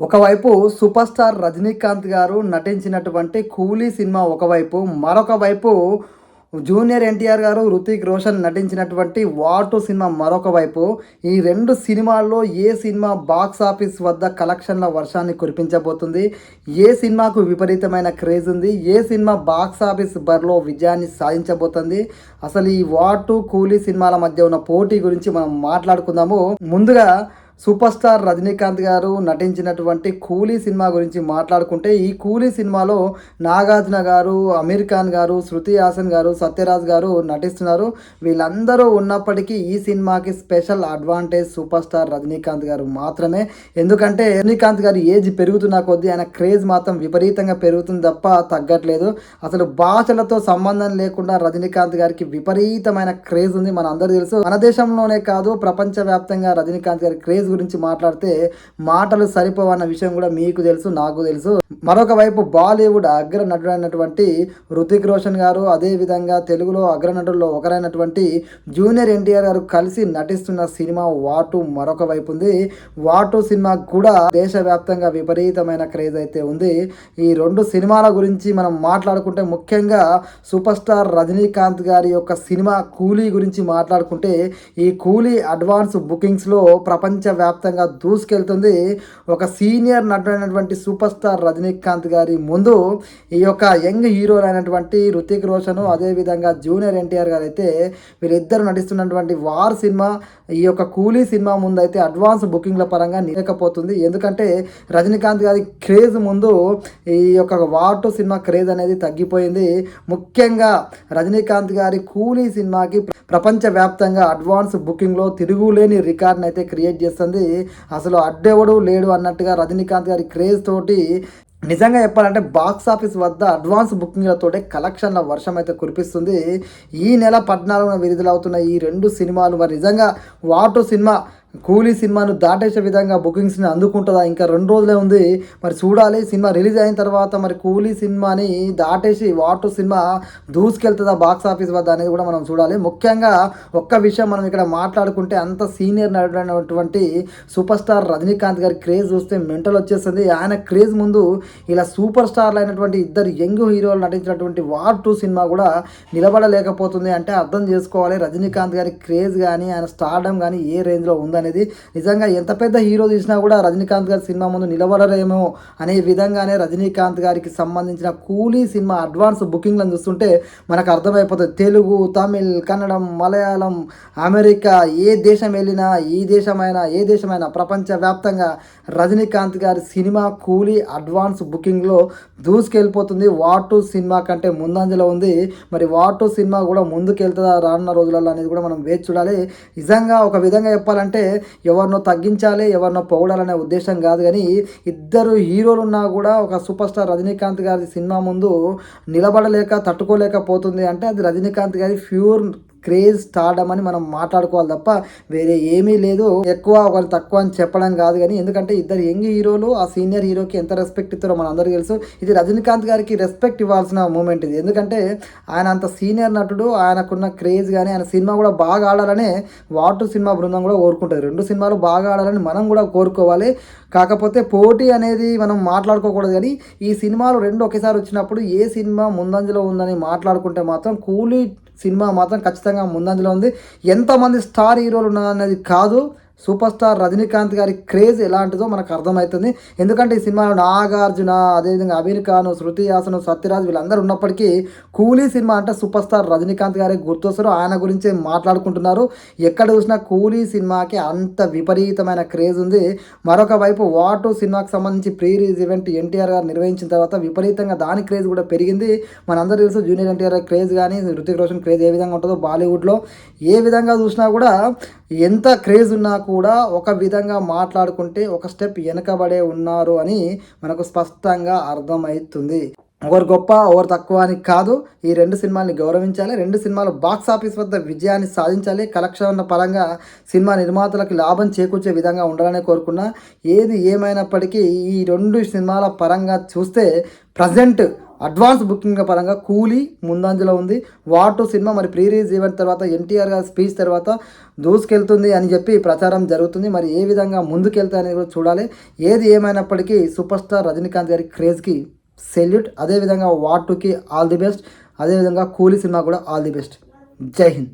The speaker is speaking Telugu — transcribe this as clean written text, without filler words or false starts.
ఒకవైపు సూపర్ స్టార్ రజనీకాంత్ గారు నటించినటువంటి 'కూలీ' సినిమా ఒకవైపు, మరొక వైపు జూనియర్ ఎన్టీఆర్ గారు, హృతిక్ రోషన్ నటించినటువంటి 'వార్ 2' సినిమా మరొక వైపు. ఈ 2 సినిమాల్లో ఏ సినిమా బాక్స్ ఆఫీస్ వద్ద కలెక్షన్ల వర్షాన్ని కురిపించబోతుంది? ఏ సినిమాకు విపరీతమైన క్రేజ్ ఉంది? ఏ సినిమా బాక్స్ ఆఫీస్ బరిలో విజయాన్ని సాధించబోతుంది? అసలు ఈ 'వార్ 2', 'కూలీ' సినిమాల మధ్య ఉన్న పోటీ గురించి మనం మాట్లాడుకుందాము. ముందుగా సూపర్ స్టార్ రజనీకాంత్ గారు నటించినటువంటి 'కూలీ' సినిమా గురించి మాట్లాడుకుంటే, ఈ 'కూలీ' సినిమాలో నాగార్జున గారు, అమీర్ ఖాన్ గారు, శృతి హాసన్ గారు, సత్యరాజ్ గారు నటిస్తున్నారు. వీళ్ళందరూ ఉన్నప్పటికీ ఈ సినిమాకి special advantage super star Rajinikanth గారు మాత్రమే. ఎందుకంటే రజనీకాంత్ గారి ఏజ్ పెరుగుతున్న కొద్దీ ఆయన క్రేజ్ మాత్రం విపరీతంగా పెరుగుతుంది తప్ప తగ్గట్లేదు. అసలు భాషలతో సంబంధం లేకుండా రజనీకాంత్ గారికి విపరీతమైన క్రేజ్ ఉంది. మన అందరూ తెలుసు. మన దేశంలోనే కాదు, ప్రపంచవ్యాప్తంగా రజనీకాంత్ గారి క్రేజ్ గురించి మాట్లాడితే మాటలు సరిపోవన్న విషయం కూడా మీకు తెలుసు, నాకు తెలుసు. మరొక వైపు బాలీవుడ్ అగ్ర నటుడైనటువంటి హృతిక్ రోషన్ గారు, అదేవిధంగా తెలుగులో అగ్రనటుల్లో ఒకరైనటువంటి జూనియర్ ఎన్టీఆర్ గారు కలిసి నటిస్తున్న సినిమా 'వార్ 2' మరొక వైపు ఉంది. 'వార్ 2' సినిమా కూడా దేశవ్యాప్తంగా విపరీతమైన క్రేజ్ అయితే ఉంది. ఈ 2 సినిమాల గురించి మనం మాట్లాడుకుంటే, ముఖ్యంగా సూపర్ స్టార్ రజనీకాంత్ గారి యొక్క సినిమా 'కూలీ' గురించి మాట్లాడుకుంటే, ఈ 'కూలీ' అడ్వాన్స్ బుకింగ్స్లో ప్రపంచవ్యాప్తంగా దూసుకెళ్తుంది. ఒక సీనియర్ నటుడైనటువంటి సూపర్ స్టార్ రజనీకాంత్ గారి ముందు ఈ యొక్క యంగ్ హీరోలు అయినటువంటి హృతిక్ రోషన్, అదేవిధంగా జూనియర్ ఎన్టీఆర్ గారు అయితే వీళ్ళిద్దరు నటిస్తున్నటువంటి 'వార్' సినిమా ఈ యొక్క 'కూలీ' సినిమా ముందు అయితే అడ్వాన్స్ బుకింగ్ల పరంగా లేకపోతుంది. ఎందుకంటే రజనీకాంత్ గారి క్రేజ్ ముందు ఈ యొక్క 'వార్ 2' సినిమా క్రేజ్ అనేది తగ్గిపోయింది. ముఖ్యంగా రజనీకాంత్ గారి 'కూలీ' సినిమాకి ప్రపంచవ్యాప్తంగా అడ్వాన్స్ బుకింగ్లో తిరుగులేని రికార్డ్ని అయితే క్రియేట్ చేస్తుంది. అసలు అడ్డెవడు లేడు అన్నట్టుగా రజనీకాంత్ గారి క్రేజ్ తోటి నిజంగా చెప్పాలంటే బాక్స్ ఆఫీస్ వద్ద అడ్వాన్స్ బుకింగ్లతోటే కలెక్షన్ల వర్షం అయితే కురిపిస్తుంది. ఈ నెల 14న విడుదలవుతున్న ఈ 2 సినిమాలు మరి నిజంగా 'వార్ 2' సినిమా 'కూలీ' సినిమాను దాటేసే విధంగా బుకింగ్స్ని అందుకుంటుందా? ఇంకా 2 రోజులే ఉంది, మరి చూడాలి. సినిమా రిలీజ్ అయిన తర్వాత మరి 'కూలీ' సినిమాని దాటేసి 'వార్ 2' సినిమా దూసుకెళ్తుందా బాక్స్ ఆఫీస్ వద్ద అనేది కూడా మనం చూడాలి. ముఖ్యంగా ఒక్క విషయం మనం ఇక్కడ మాట్లాడుకుంటే, అంత సీనియర్ నటుడైనటువంటి సూపర్ స్టార్ రజనీకాంత్ గారి క్రేజ్ చూస్తే మెంటల్ వచ్చేస్తుంది. ఆయన క్రేజ్ ముందు ఇలా సూపర్ స్టార్లు అయినటువంటి ఇద్దరు యంగ్ హీరోలు నటించినటువంటి 'వార్ 2' సినిమా కూడా నిలబడలేకపోతుంది అంటే అర్థం చేసుకోవాలి రజనీకాంత్ గారి క్రేజ్ కానీ, ఆయన స్టార్డమ్ కానీ ఏ రేంజ్లో ఉందని అనేది. నిజంగా ఎంత పెద్ద హీరో తీసినా కూడా రజనీకాంత్ గారి సినిమా ముందు నిలబడరేమో అనే విధంగానే రజనీకాంత్ గారికి సంబంధించిన 'కూలీ' సినిమా అడ్వాన్స్ బుకింగ్లను చూస్తుంటే మనకు అర్థమైపోతుంది. తెలుగు, తమిళ్, కన్నడం, మలయాళం, అమెరికా, ఏ దేశం వెళ్ళినా, ఏ దేశమైనా ప్రపంచవ్యాప్తంగా రజనీకాంత్ గారి సినిమా 'కూలీ' అడ్వాన్స్ బుకింగ్లో దూసుకెళ్ళిపోతుంది. 'వార్ 2' సినిమా కంటే ముందంజలో ఉంది. మరి 'వార్ 2' సినిమా కూడా ముందుకెళ్తుందా రానున్న రోజులలో అనేది కూడా మనం వేచి చూడాలి. నిజంగా ఒక విధంగా చెప్పాలంటే ఎవరినో తగ్గించాలి, ఎవరినో పొగడాలనే ఉద్దేశం కాదు, కానీ ఇద్దరు హీరోలు ఉన్నా కూడా ఒక సూపర్ స్టార్ రజనీకాంత్ గారి సినిమా ముందు నిలబడలేక తట్టుకోలేకపోతుంది అంటే అది రజనీకాంత్ గారి ప్యూర్ క్రేజ్ స్టార్డమ్ అని మనం మాట్లాడుకోవాలి తప్ప వేరే ఏమీ లేదు. ఎక్కువ ఒకరు తక్కువ అని చెప్పడం కాదు, కానీ ఎందుకంటే ఇద్దరు యంగ్ హీరోలు ఆ సీనియర్ హీరోకి ఎంత రెస్పెక్ట్ ఇస్తారో మన అందరికీ తెలుసు. ఇది రజనీకాంత్ గారికి రెస్పెక్ట్ ఇవ్వాల్సిన మూమెంట్ ఇది. ఎందుకంటే ఆయన అంత సీనియర్ నటుడు, ఆయనకున్న క్రేజ్ కానీ ఆయన సినిమా కూడా బాగా ఆడాలనే 'వార్ 2' సినిమా బృందం కూడా కోరుకుంటుంది. 2 సినిమాలు బాగా ఆడాలని మనం కూడా కోరుకోవాలి. కాకపోతే పోటీ అనేది మనం మాట్లాడుకోకూడదు, కానీ ఈ సినిమాలు 2 ఒకేసారి వచ్చినప్పుడు ఏ సినిమా ముందంజలో ఉందని మాట్లాడుకుంటే మాత్రం 'కూలీ' సినిమా మాత్రం ఖచ్చితంగా ముందంజలో ఉంది. ఎంతమంది స్టార్ హీరోలు ఉన్నారనేది కాదు, సూపర్ స్టార్ రజనీకాంత్ గారి క్రేజ్ ఎలాంటిదో మనకు అర్థమవుతుంది. ఎందుకంటే ఈ సినిమాలో నాగార్జున, అదేవిధంగా అమీర్ ఖాన్, శృతి హాసన్, సత్యరాజ్ వీళ్ళందరూ ఉన్నప్పటికీ 'కూలీ' సినిమా అంటే సూపర్ స్టార్ రజనీకాంత్ గారే గుర్తొస్తారు. ఆయన గురించే మాట్లాడుకుంటున్నారు. ఎక్కడ చూసినా 'కూలీ' సినిమాకి అంత విపరీతమైన క్రేజ్ ఉంది. మరొక వైపు 'వార్ 2' సినిమాకి సంబంధించి ప్రీ రిలీజ్ ఈవెంట్ ఎన్టీఆర్ గారు నిర్వహించిన తర్వాత విపరీతంగా దాని క్రేజ్ కూడా పెరిగింది. మనందరూ తెలుసు జూనియర్ ఎన్టీఆర్ క్రేజ్ కానీ, హృతిక్ రోషన్ క్రేజ్ ఏ విధంగా ఉంటుందో బాలీవుడ్లో. ఏ విధంగా చూసినా కూడా ఎంత క్రేజ్ ఉన్నా కూడా ఒక విధంగా మాట్లాడుకుంటే ఒక స్టెప్ వెనకబడే ఉన్నారు అని మనకు స్పష్టంగా అర్థమవుతుంది. ఒకరు గొప్ప, ఒకరు తక్కువ అని కాదు. ఈ 2 సినిమాల్ని గౌరవించాలి. 2 సినిమాలు బాక్స్ ఆఫీస్ వద్ద విజయాన్ని సాధించాలి. కలెక్షన్ పరంగా సినిమా నిర్మాతలకు లాభం చేకూర్చే విధంగా ఉండాలని కోరుకున్నా. ఏది ఏమైనప్పటికీ ఈ 2 సినిమాల పరంగా చూస్తే ప్రజెంట్ అడ్వాన్స్ బుకింగ్ పరంగా కూలీ ముందంజలో ఉంది. వార్ 2 సినిమా మరి ప్రీ రిలీజ్ ఈవెంట్ తర్వాత ఎన్టీఆర్ గారి స్పీచ్ తర్వాత దూసుకెళ్తుంది అని చెప్పి ప్రచారం జరుగుతుంది. మరి ఏ విధంగా ముందుకెళ్తాయి అనేది కూడా చూడాలి. ఏది ఏమైనప్పటికీ సూపర్ స్టార్ రజనీకాంత్ గారి క్రేజ్కి సెల్యూట్. అదేవిధంగా వార్ 2కి ఆల్ ది బెస్ట్. అదేవిధంగా కూలీ సినిమా కూడా ఆల్ ది బెస్ట్. జై హింద్.